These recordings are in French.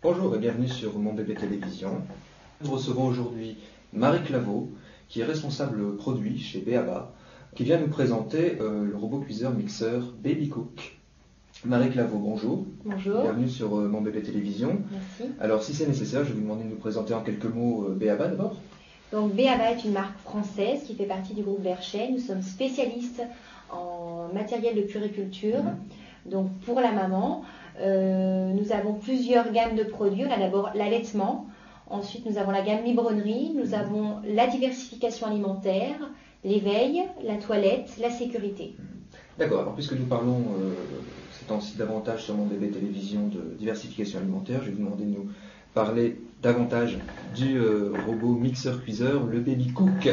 Bonjour et bienvenue sur Mon Bébé Télévision. Nous recevons aujourd'hui Marie Claveau, qui est responsable produit chez B.A.B.A., qui vient nous présenter le robot cuiseur mixeur Baby Cook. Marie Claveau, bonjour. Bonjour. Bienvenue sur Mon Bébé Télévision. Merci. Alors si c'est nécessaire, je vais vous demander de nous présenter en quelques mots B.A.B.A. d'abord. Donc B.A.B.A. est une marque française qui fait partie du groupe Berchet. Nous sommes spécialistes en matériel de puériculture. Donc pour la maman, nous avons plusieurs gammes de produits. On a d'abord l'allaitement, ensuite nous avons la gamme biberonnerie, nous avons la diversification alimentaire, l'éveil, la toilette, la sécurité. D'accord, alors puisque nous parlons ces temps-ci davantage sur Mon Bébé Télévision de diversification alimentaire, je vais vous demander de nous parler davantage du robot mixeur-cuiseur, le Baby Cook.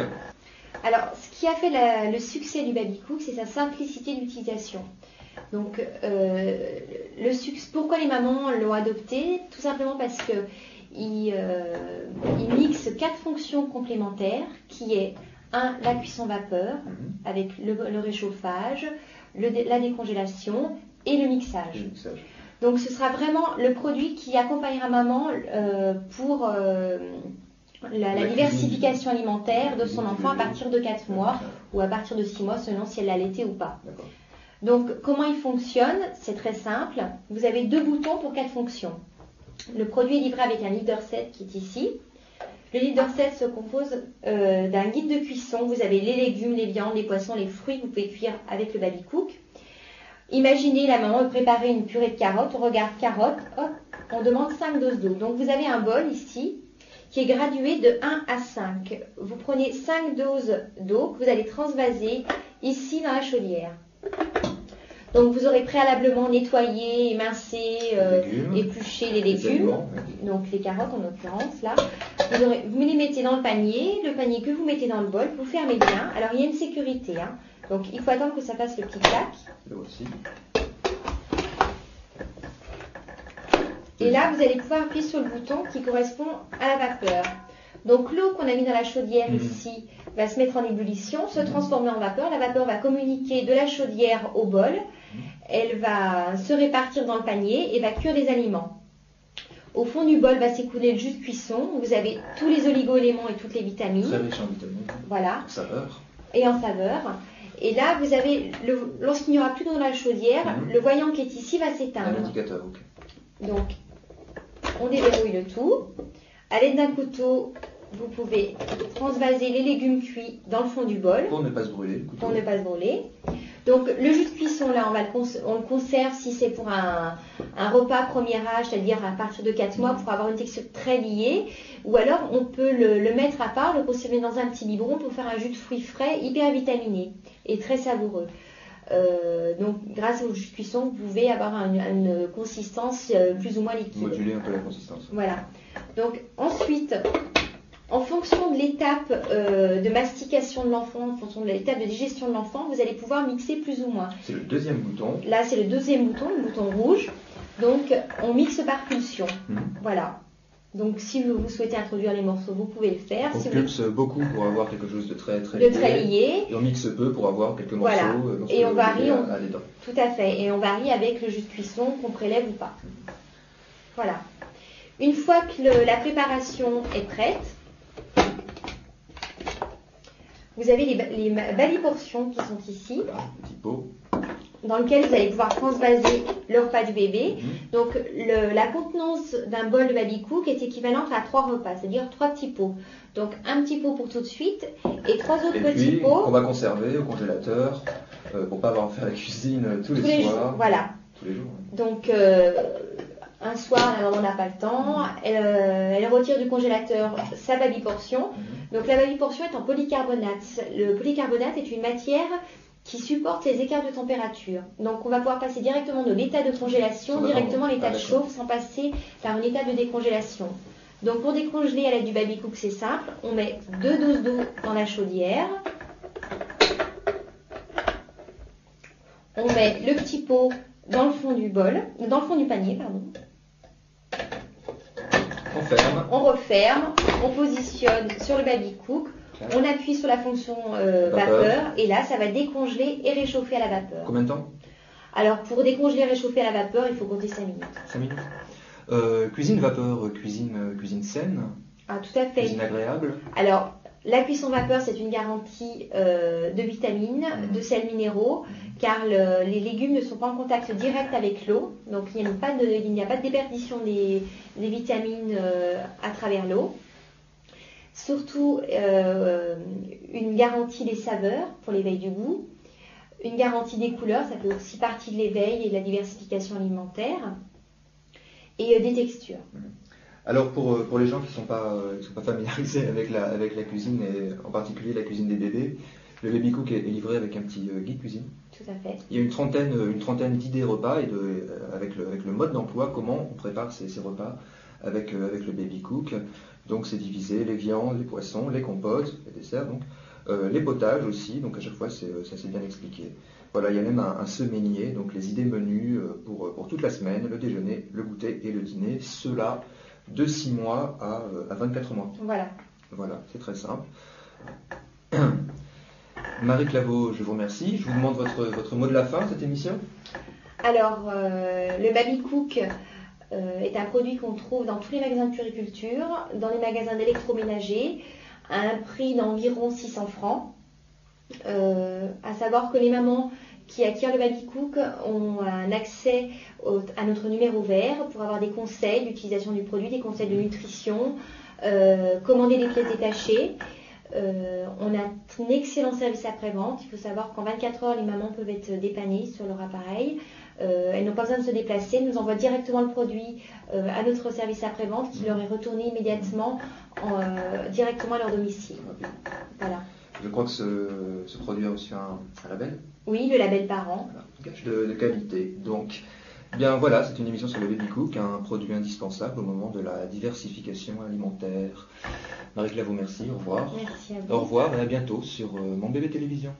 Alors, ce qui a fait le succès du Baby Cook, c'est sa simplicité d'utilisation. Donc, pourquoi les mamans l'ont adopté? Tout simplement parce qu'il mixe 4 fonctions complémentaires, qui est la cuisson vapeur, avec le réchauffage, la décongélation et le mixage. Donc, ce sera vraiment le produit qui accompagnera maman pour la diversification alimentaire de son enfant à partir de 4 mois ou à partir de 6 mois, selon si elle l'a allaité ou pas. Donc, comment il fonctionne? C'est très simple. Vous avez 2 boutons pour 4 fonctions. Le produit est livré avec un leader set qui est ici. Le leader set se compose d'un guide de cuisson. Vous avez les légumes, les viandes, les poissons, les fruits que vous pouvez cuire avec le Baby Cook. Imaginez la maman préparer une purée de carottes. On regarde carottes, hop, on demande 5 doses d'eau. Donc, vous avez un bol ici qui est gradué de 1 à 5. Vous prenez 5 doses d'eau que vous allez transvaser ici dans la chaudière. Donc vous aurez préalablement nettoyé, émincé, épluché les légumes, donc les carottes en l'occurrence là. Vous les mettez dans le panier que vous mettez dans le bol, vous fermez bien. Alors il y a une sécurité, donc il faut attendre que ça fasse le petit clac. Là aussi. Et là vous allez pouvoir appuyer sur le bouton qui correspond à la vapeur. Donc l'eau qu'on a mis dans la chaudière ici va se mettre en ébullition, se transformer en vapeur. La vapeur va communiquer de la chaudière au bol. Elle va se répartir dans le panier et va cuire les aliments. Au fond du bol va s'écouler le jus de cuisson. Vous avez tous les oligo-éléments et toutes les vitamines. Très riche en vitamines. Voilà. En saveur. Et en saveur. Et là, vous avez, lorsqu'il n'y aura plus d'eau dans la chaudière, le voyant qui est ici va s'éteindre. Un indicateur, ok. Donc, on déverrouille le tout. À l'aide d'un couteau, vous pouvez transvaser les légumes cuits dans le fond du bol. Pour ne pas se brûler, le couteau. Pour ne pas se brûler. Donc, le jus de cuisson, là, on le conserve si c'est pour un repas premier âge, c'est-à-dire à partir de 4 mois, pour avoir une texture très liée. Ou alors, on peut le mettre à part, le conserver dans un petit biberon pour faire un jus de fruits frais, hyper vitaminé et très savoureux. Donc, grâce au jus de cuisson, vous pouvez avoir une consistance plus ou moins liquide. Moduler un peu la consistance. Voilà. Donc, ensuite, en fonction de l'étape de mastication de l'enfant, en fonction de l'étape de digestion de l'enfant, vous allez pouvoir mixer plus ou moins. C'est le deuxième bouton. Là, c'est le deuxième bouton, le bouton rouge. Donc, on mixe par pulsion. Voilà. Donc, si vous souhaitez introduire les morceaux, vous pouvez le faire. On pulse beaucoup pour avoir quelque chose de très lié. Et on mixe peu pour avoir quelques morceaux. Voilà. Et on varie. À les dents. Tout à fait. Et on varie avec le jus de cuisson qu'on prélève ou pas. Voilà. Une fois que la préparation est prête, vous avez les baliportions qui sont ici. Voilà, petit pot. Dans lequel vous allez pouvoir transvaser le repas du bébé. Donc, la contenance d'un bol de Baby Cook est équivalente à 3 repas, c'est-à-dire 3 petits pots. Donc, un petit pot pour tout de suite et 3 autres petits pots. On va conserver au congélateur pour ne pas avoir à faire la cuisine tous les soirs. Jours, voilà. Tous les jours. Donc, un soir, la maman n'a pas le temps. Elle retire du congélateur sa Baby portion. Donc, la Baby portion est en polycarbonate. Le polycarbonate est une matière qui supporte les écarts de température. Donc, on va pouvoir passer directement de l'état de congélation directement à l'état de chauffe sans passer par un état de décongélation. Donc, pour décongeler à l'aide du Baby Cook, c'est simple. On met 2 doses d'eau dans la chaudière. On met le petit pot dans le fond du panier, pardon. On ferme. On referme. On positionne sur le Baby Cook. On appuie sur la fonction vapeur et là, ça va décongeler et réchauffer à la vapeur. Combien de temps? Alors, pour décongeler et réchauffer à la vapeur, il faut compter 5 minutes. 5 minutes. Cuisine vapeur, cuisine saine, Ah, tout à fait. cuisine agréable. Alors, la cuisson vapeur, c'est une garantie de vitamines, de sels minéraux, car les légumes ne sont pas en contact direct avec l'eau, donc il n'y a pas de déperdition des vitamines à travers l'eau. Surtout, une garantie des saveurs pour l'éveil du goût, une garantie des couleurs, ça fait aussi partie de l'éveil et de la diversification alimentaire, et des textures. Alors pour les gens qui ne sont pas familiarisés avec la cuisine, et en particulier la cuisine des bébés, le Baby Cook est livré avec un petit guide cuisine. Tout à fait. Il y a une trentaine d'idées repas et avec le mode d'emploi, comment on prépare ces repas avec le Baby Cook. Donc c'est divisé, les viandes, les poissons, les compotes, les desserts, donc, les potages aussi, donc à chaque fois ça c'est bien expliqué. Voilà, il y a même un semainier, donc les idées menus pour toute la semaine, le déjeuner, le goûter et le dîner, cela de 6 mois à 24 mois. Voilà, c'est très simple. Marie Claveau, je vous remercie. Je vous demande votre mot de la fin de cette émission. Alors, le Baby Cook est un produit qu'on trouve dans tous les magasins de puriculture, dans les magasins d'électroménager, à un prix d'environ 600 francs. À savoir que les mamans qui acquièrent le Baby Cook ont un accès à notre numéro vert pour avoir des conseils d'utilisation du produit, des conseils de nutrition, commander des pièces détachées. On a un excellent service après-vente. Il faut savoir qu'en 24 heures, les mamans peuvent être dépannées sur leur appareil. Elles n'ont pas besoin de se déplacer. Elles nous envoient directement le produit à notre service après-vente qui leur est retourné immédiatement directement à leur domicile. Voilà. Je crois que ce produit a reçu un label. Oui, le label Parent. Voilà, gage de qualité. Donc, bien voilà, c'est une émission sur le Baby Cook, un produit indispensable au moment de la diversification alimentaire. Marie Claveau, merci, au revoir. Merci à vous. Au revoir et à bientôt sur Mon Bébé Télévision.